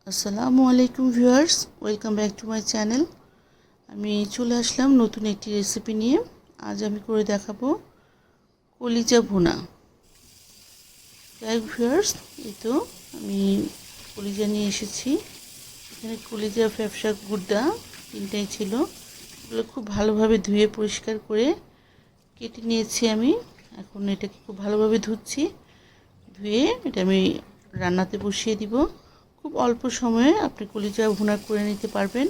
আসসালামু আলাইকুম viewers, welcome back to my channel. আমি চলে আসলাম নতুন একটি রেসিপি নিয়ে। আজ আমি করে দেখাবো কলিজা ভুনা। যাই হোক ভিউয়ার্স, এই তো আমি কলিজা নিয়ে এসেছি। এখানে কলিজা, ফ্যাপসা, গুর্দা তিনটাই ছিল। এগুলো খুব ভালোভাবে ধুয়ে পরিষ্কার করে কেটে নিয়েছি আমি। এখন এটাকে খুব ভালোভাবে ধুয়ে এটা আমি রান্নাতে বসিয়ে দিব। খুব অল্প সময়ে আপনি কলিজা ভুনা করে নিতে পারবেন।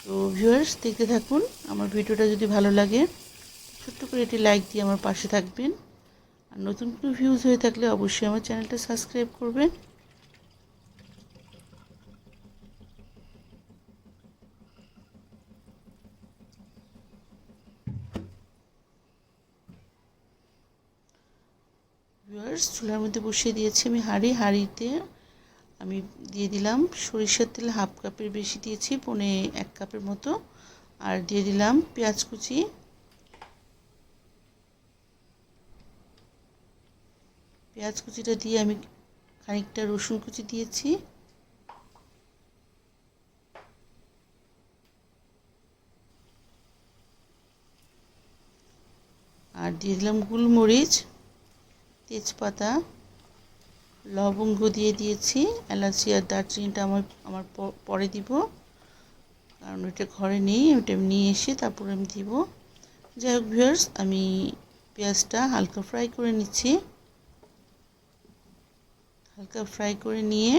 তো ভিউয়ার্স, দেখতে থাকুন। আমার ভিডিওটা যদি ভালো লাগে ছোট্ট করে একটি লাইক দিয়ে আমার পাশে থাকবেন। আর নতুন কোনো ভিউজ হয়ে থাকলে অবশ্যই আমার চ্যানেলটা সাবস্ক্রাইব করবেন। ভিউয়ার্স, চুলার মধ্যে বসিয়ে দিয়েছি আমি হাঁড়িতে আমি দিয়ে দিলাম সরিষার তেল, হাফ কাপের বেশি দিয়েছি, 1 কাপের মতো। আর দিয়ে দিলাম পেঁয়াজ কুচি। পেঁয়াজ কুচিটা দিয়ে আমি খানিকটা রসুন কুচি দিয়েছি। আর দিয়ে দিলাম গোলমরিচ, তেজপাতা, লবঙ্গ দিয়ে দিয়েছি। এলাচি আর দারচিনিটা আমার পরে দিব, কারণ ওইটা ঘরে নেই, ওইটা আমি নিয়ে এসে তারপর আমি দিব। যাই হোক ভিউয়ার্স, আমি পেঁয়াজটা হালকা ফ্রাই করে নিচ্ছি। হালকা ফ্রাই করে নিয়ে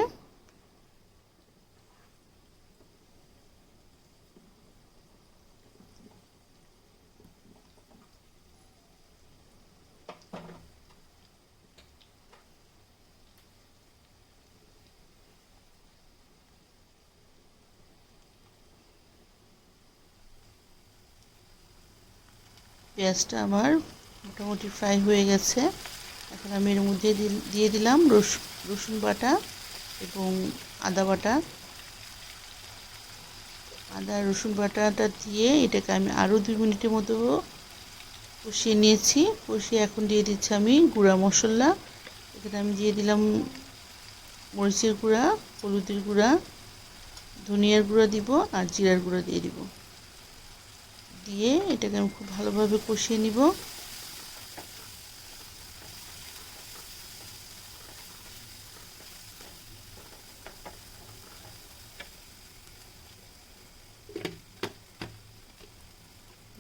পেঁয়াজটা আমার মোটামুটি ফ্রাই হয়ে গেছে। এখন আমি এর মধ্যে দিয়ে দিলাম রসুন বাটা এবং আদা বাটা। আদা রসুন বাটাটা দিয়ে এটাকে আমি আরও 2 মিনিটের মতো কষিয়ে নিয়েছি। কষিয়ে এখন দিয়ে দিচ্ছি আমি গুঁড়া মশলা। এখানে আমি দিয়ে দিলাম মরিচের গুঁড়া, হলুদের গুঁড়া, ধনিয়ার গুঁড়া দিব, আর জিরার গুঁড়া দিয়ে দিব। দিয়ে এটাকে আমি খুব ভালোভাবে কষিয়ে নিব।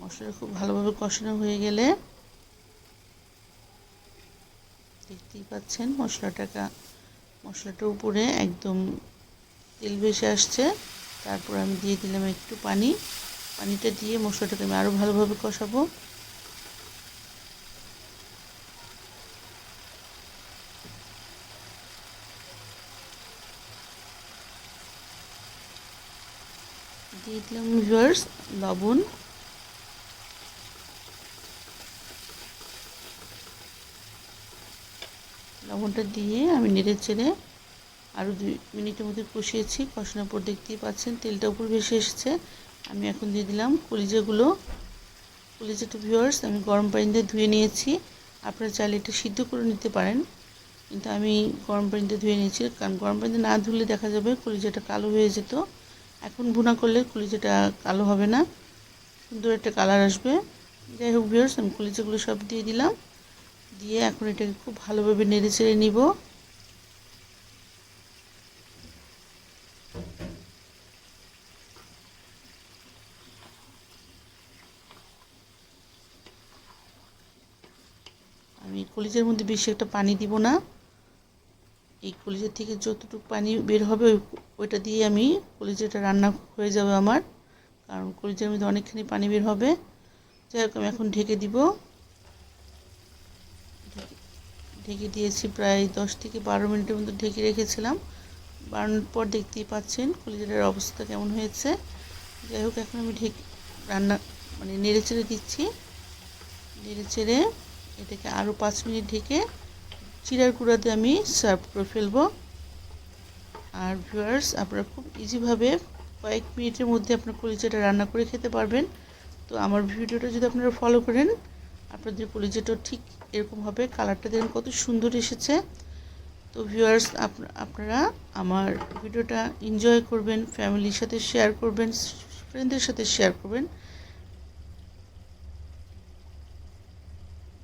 মশলা খুব ভালোভাবে কষানো হয়ে গেলে দেখতেই পাচ্ছেন মশলাটার উপরে একদম তেল ভেসে আসছে। তারপর আমি দিয়ে দিলাম একটু পানিটা দিয়ে মশলাটাকে আমি আরও ভালোভাবে কষাবো। দিয়ে দিলাম ভিউয়ার্স লবণ। লবণটা দিয়ে আমি নেড়ে চেড়ে আরও 2 মিনিটের মধ্যে কষিয়েছি। কষানোর পর দেখতেই পাচ্ছেন তেলটা উপর ভেসে এসেছে। আমি এখন দিয়ে দিলাম কলিজাটা ভিউয়ার্স আমি গরম পানি দিয়ে ধুয়ে নিয়েছি। আপনারা চাইলে এটা সিদ্ধ করে নিতে পারেন, কিন্তু আমি গরম পানিতে ধুয়ে নিয়েছি, কারণ গরম পানিতে না ধুলে দেখা যাবে কলিজাটা কালো হয়ে যেত। এখন ভুনা করলে কলিজাটা কালো হবে না, সুন্দর একটা কালার আসবে। যাই হোক ভিউয়ার্স, আমি কলিজাগুলো সব দিয়ে দিলাম। দিয়ে এখন এটাকে খুব ভালোভাবে নেড়ে চেড়ে নিব। আমি কলিজার মধ্যে বেশি একটা পানি দিব না। এই কলিজার থেকে যতটুকু পানি বের হবে ওইটা দিয়ে আমি কলিজাটা রান্না হয়ে যাবে আমার, কারণ কলিজার মধ্যে অনেকখানি পানি বের হবে। যাই হোক, আমি এখন ঢেকে দিব। ঢেকে দিয়েছি প্রায় 10 থেকে 12 মিনিটের মতো ঢেকে রেখেছিলাম। বানানোর পর দেখতেই পাচ্ছেন কলিজাটার অবস্থা কেমন হয়েছে। যাই হোক, এখন আমি রান্না নেড়ে চেড়ে দিচ্ছি। নেড়ে চেড়ে এটাকে আরও 5 মিনিট ঢেকে জিরার গুঁড়া দিয়ে আমি সার্ভ করে ফেলবো। আর ভিউয়ার্স, আপনারা খুব ইজিভাবে কয়েক মিনিটের মধ্যে আপনার কলিজাটা রান্না করে খেতে পারবেন। তো আমার ভিডিওটা যদি আপনারা ফলো করেন, আপনাদের কলিজাটা ঠিক এরকম হবে। কালারটা দেখেন কত সুন্দর এসেছে। তো ভিউয়ার্স, আপনারা আমার ভিডিওটা এনজয় করবেন, ফ্যামিলির সাথে শেয়ার করবেন, ফ্রেন্ডদের সাথে শেয়ার করবেন।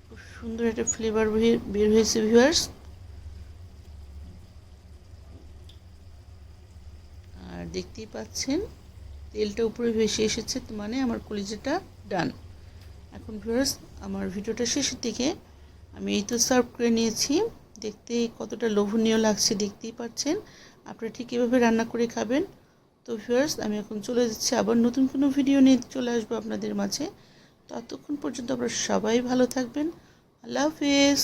খুব সুন্দর একটা ফ্লেভার বের হয়েছে ভিউয়ার্স। আর দেখতেই পাচ্ছেন তেলটা উপরে ভেসে এসেছে, মানে আমার কলিজাটা ডান। এখন ভিউয়ার্স, আমার ভিডিওটা শেষের দিকে আমি এই তো সার্ভ করে নিয়েছি। দেখতে কতটা লোভনীয় লাগছে দেখতেই পাচ্ছেন। আপনারা ঠিক এভাবে রান্না করে খাবেন। তো ভিউয়ার্স, আমি এখন চলে যাচ্ছি, আবার নতুন কোনো ভিডিও নিয়ে চলে আসবো আপনাদের মাঝে। ততক্ষণ পর্যন্ত আপনারা সবাই ভালো থাকবেন। আল্লাহ হাফেজ।